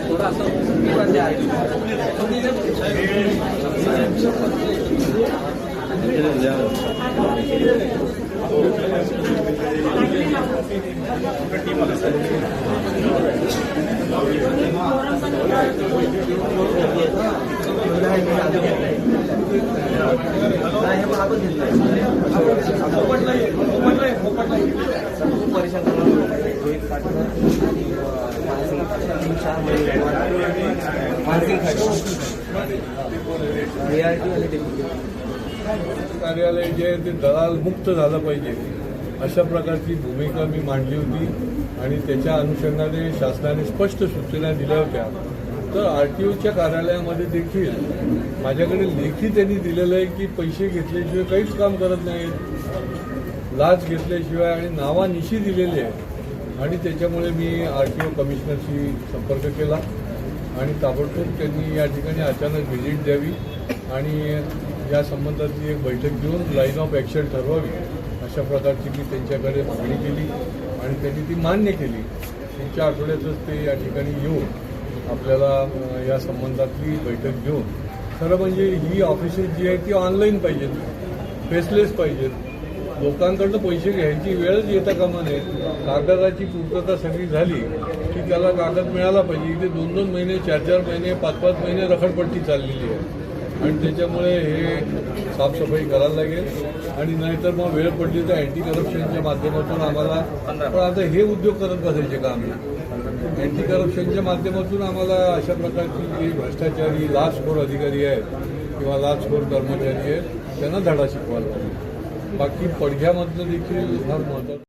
थोड़ा सा कार्यालय जे आहे ते दलाल मुक्त झालं पाहिजे अशा प्रकारची भूमिका मी मांडली होती आणि त्याच्या अनुषंगाने शासनाने स्पष्ट सूचना दिल्या होत्या. तर आरटीओच्या कार्यालयामध्ये देखील माझ्याकडे लेखी त्यांनी दिलेलं आहे की पैसे घेतल्याशिवाय काहीच काम करत नाहीत, लाच घेतल्याशिवाय आणि नावानिशी दिलेली आहे. आणि त्याच्यामुळे मी आरटीओ कमिशनरशी संपर्क केला आणि ताबडतोब त्यांनी या ठिकाणी अचानक व्हिजिट द्यावी आणि या संबंधातली एक बैठक घेऊन लाईन ऑफ ॲक्शन ठरवावी अशा प्रकारची मी त्यांच्याकडे मागणी केली आणि त्यांनी ती मान्य केली. पुढच्या आठवड्यातच ते या ठिकाणी येऊन आपल्याला या संबंधातली बैठक घेऊन, खरं म्हणजे ही ऑफिसेस जी आहेत ती ऑनलाईन पाहिजेत, फेसलेस पाहिजेत. लोकांकडनं पैसे घ्यायची वेळच येता कामा नये. कागदाची पूर्तता सगळी झाली की त्याला कागद मिळाला पाहिजे. इथे 2-2 महिने, 4-4 महिने, 5-5 महिने रखडपट्टी चाललेली आहे आणि त्याच्यामुळे हे साफसफाई करायला लागेल आणि नाहीतर मग वेळ पडली तर अँटी करप्शनच्या माध्यमातून आम्हाला, पण आता हे उद्योग करत बसायचे का आम्ही? अँटी करप्शनच्या माध्यमातून आम्हाला अशा प्रकारची जी भ्रष्टाचारी लाचखोर अधिकारी आहेत किंवा लाचखोर कर्मचारी आहेत त्यांना धडा शिकवायला लागेल. बाकी पडघ्यामधलं देखील फार महत्त्वाचं